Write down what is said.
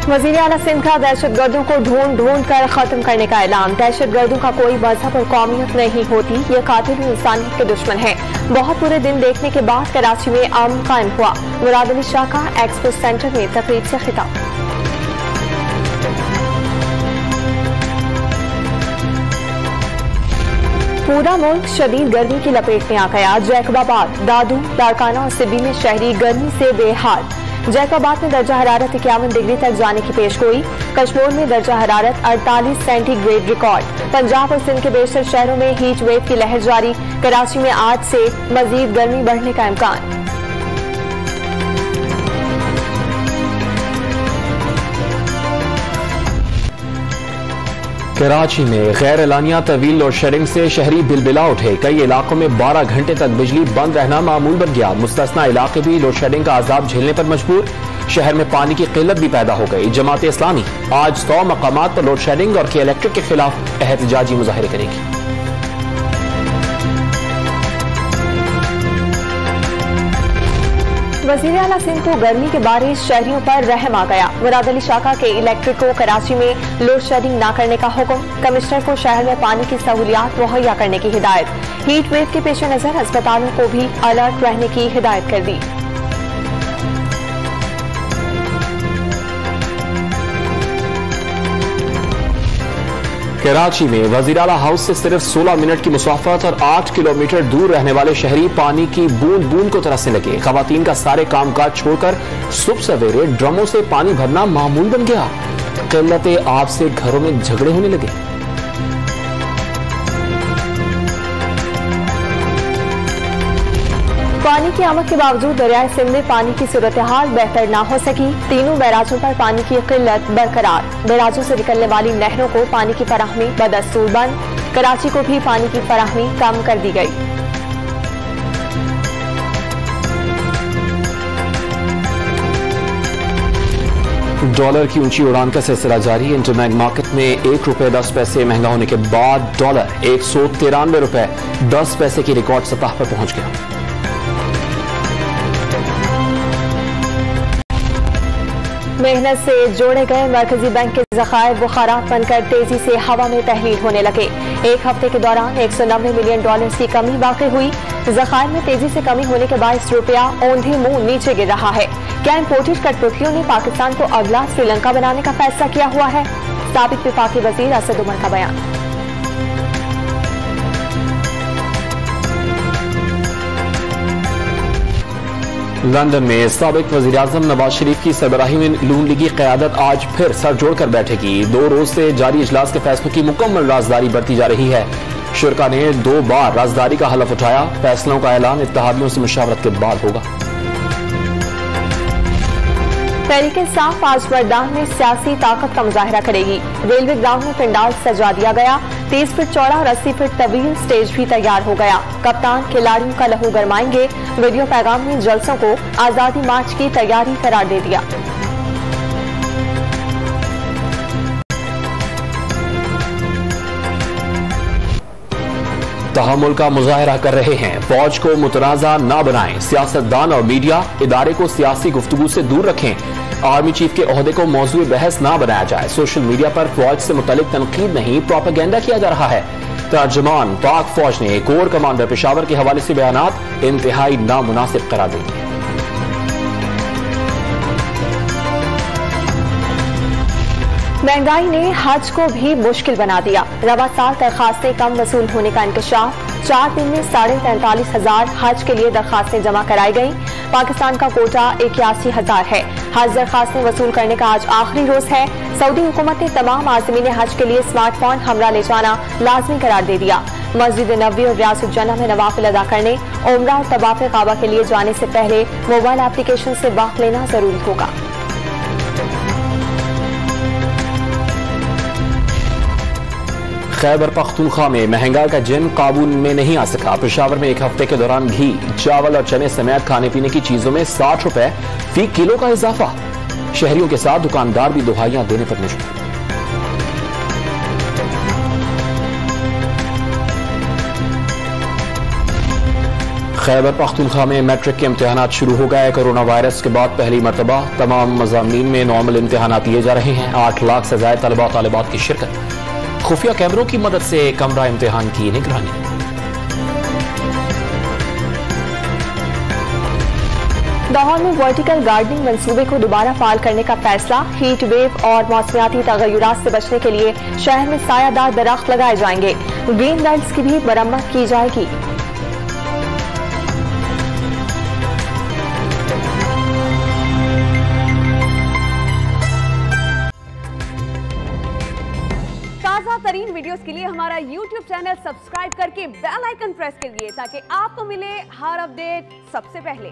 वज़ीर आला सिंध का दहशतगर्दों को ढूंढ ढूंढ कर खत्म करने का ऐलान। दहशतगर्दों का कोई मजहब और कौमियत नहीं होती, ये कातिल इंसानियत के दुश्मन है। बहुत बुरे दिन देखने के बाद कराची में अमन कायम हुआ। मुराद अली शाह का एक्सपो सेंटर में तकरीब से खिताब। पूरा मुल्क शदीद गर्मी की लपेट में आ गया। जैकबाबाद, दादू, लाड़काना और सिब्बी में शहरी गर्मी से बेहाल। जैकबाबाद में दर्जा हरारत 51 डिग्री तक जाने की पेशगोई। कश्मीर में दर्जा हरारत 48 सेंटीग्रेड रिकॉर्ड। पंजाब और सिंध के बेशतर शहरों में हीट वेव की लहर जारी। कराची में आज से मजीद गर्मी बढ़ने का इम्कान। कराची में गैर एलानिया तवील लोड शेडिंग से शहरी बिलबिला उठे। कई इलाकों में 12 घंटे तक बिजली बंद रहना मामूल बन गया। मुस्तस्ना इलाके भी लोड शेडिंग का अजाब झेलने पर मजबूर। शहर में पानी की किल्लत भी पैदा हो गई। जमात इस्लामी आज 100 मकामात पर लोड शेडिंग और के इलेक्ट्रिक के खिलाफ एहतजाजी मुजाहिरे करेगी। वज़ीर आला सिंध को गर्मी के बारिश शहरियों पर रहम आ गया। मुराद अली शाह के इलेक्ट्रिक को कराची में लोड शेडिंग न करने का हुक्म। कमिश्नर को शहर में पानी की सहूलियात मुहैया करने की हिदायत। हीट वेव के पेश नजर अस्पतालों को भी अलर्ट रहने की हिदायत कर दी। कराची में वज़ीर आला हाउस से सिर्फ 16 मिनट की मुसाफत और 8 किलोमीटर दूर रहने वाले शहरी पानी की बूंद बूंद को तरसने लगे। खवातीन का सारे कामकाज छोड़कर सुबह सवेरे ड्रमों से पानी भरना मामूल बन गया। किल्लत आब से घरों में झगड़े होने लगे। पानी की आमद के बावजूद दरियाए सिंध में पानी की सूरत हाल बेहतर न हो सकी। तीनों बैराजों पर पानी की किल्लत बरकरार। बैराजों से निकलने वाली नहरों को पानी की फराहमी बदस्तूर बंद। कराची को भी पानी की फराहमी कम कर दी गई। डॉलर की ऊंची उड़ान का सिलसिला जारी। इंटरबैंक मार्केट में 1 रुपए 10 पैसे महंगा होने के बाद डॉलर 193 रुपए 10 पैसे की रिकॉर्ड सतह पर पहुंच गया। मेहनत से जोड़े गए मरकजी बैंक के ज़खायर बुखारात बनकर तेजी से हवा में तहलील होने लगे। एक हफ्ते के दौरान 190 मिलियन डॉलर की कमी वाक़ई हुई। ज़खायर में तेजी से कमी होने के बायस रुपया औंधे मुंह नीचे गिर रहा है। क्या इम्पोर्टेड कठपुतलियों ने पाकिस्तान को अगला श्रीलंका बनाने का फैसला किया हुआ है? साबिक विफाकी वजीर असद उमर का बयान। लंदन में साबिक वज़ीर आज़म नवाज शरीफ की सरबराही में नून लीगी क़यादत आज फिर सर जोड़कर बैठेगी। 2 रोज से जारी इजलास के फैसलों की मुकम्मल राजदारी बरती जा रही है। शुरा ने 2 बार राजदारी का हलफ उठाया। फैसलों का ऐलान इत्तेहादियों से मुशावरत के बाद होगा। तहरीक-ए-इंसाफ आज मैदान में सियासी ताकत का मुजाहिरा करेगी। रेलवे ग्राउंड में पंडाल सजा दिया गया। 30 फीट चौड़ा और 80 फीट तवील स्टेज भी तैयार हो गया। कप्तान खिलाड़ियों का लहू गरमाएंगे। वीडियो पैगाम में जलसों को आजादी मार्च की तैयारी करार दे दिया। तहम्मुल का मुजाहरा कर रहे हैं। फौज को मुतनाज़ा न बनाएं। सियासतदान और मीडिया इदारे को सियासी गुफ्तगू से दूर रखें। आर्मी चीफ के ओहदे को मौजूद बहस न बनाया जाए। सोशल मीडिया पर फौज से मुतल्लिक तनकीद नहीं, प्रोपेगेंडा किया जा रहा है। तर्जुमान पाक फौज ने कोर कमांडर पेशावर के हवाले से बयानात इंतहाई नामुनासिब करार दे दिए। महंगाई ने हज को भी मुश्किल बना दिया। रवा साल दरखास्तें कम वसूल होने का इंकशाफ। 4 दिन में 43,500 हज के लिए दरखास्तें जमा कराई गयी। पाकिस्तान का कोटा 81,000 है। हज दरखास्तें वसूल करने का आज आखिरी रोज है। सऊदी हुकूमत ने तमाम आज़मीन हज के लिए स्मार्टफोन हमरा ले जाना लाजमी करार दे दिया। मस्जिद नबवी और रियासुल-जन्नह में नवाफिल अदा करने, उम्रा और तवाफ़े काबा के लिए जाने से पहले मोबाइल एप्लीकेशन से वक्त लेना जरूरी होगा। खैबर पख्तूनख्वा में महंगाई का जिन काबू में नहीं आ सका। पेशावर में 1 हफ्ते के दौरान घी, चावल और चने समेत खाने पीने की चीजों में 60 रुपए फी किलो का इजाफा। शहरियों के साथ दुकानदार भी दुहाइयां देने पर मजबूर। खैबर पख्तूनख्वा में मैट्रिक के इम्तिहानात शुरू हो गए। कोरोना वायरस के बाद पहली मरतबा तमाम मज़ामीन में नॉर्मल इम्तिहानात दिए जा रहे हैं। 8 लाख से ज्यादा तलबा तालिबात की शिरकत। खुफिया कैमरों की मदद से कमरा इम्तिहान की निगरानी। लाहौर में वर्टिकल गार्डनिंग मंसूबे को दोबारा फाल करने का फैसला। हीट वेव और मौसमियाती तगय्युरात से बचने के लिए शहर में सायादार दरख्त लगाए जाएंगे। ग्रीन बेल्ट्स की भी मरम्मत की जाएगी। ताज़ा तरीन वीडियोस के लिए हमारा YouTube चैनल सब्सक्राइब करके बेल आइकन प्रेस करिए ताकि आपको मिले हर अपडेट सबसे पहले।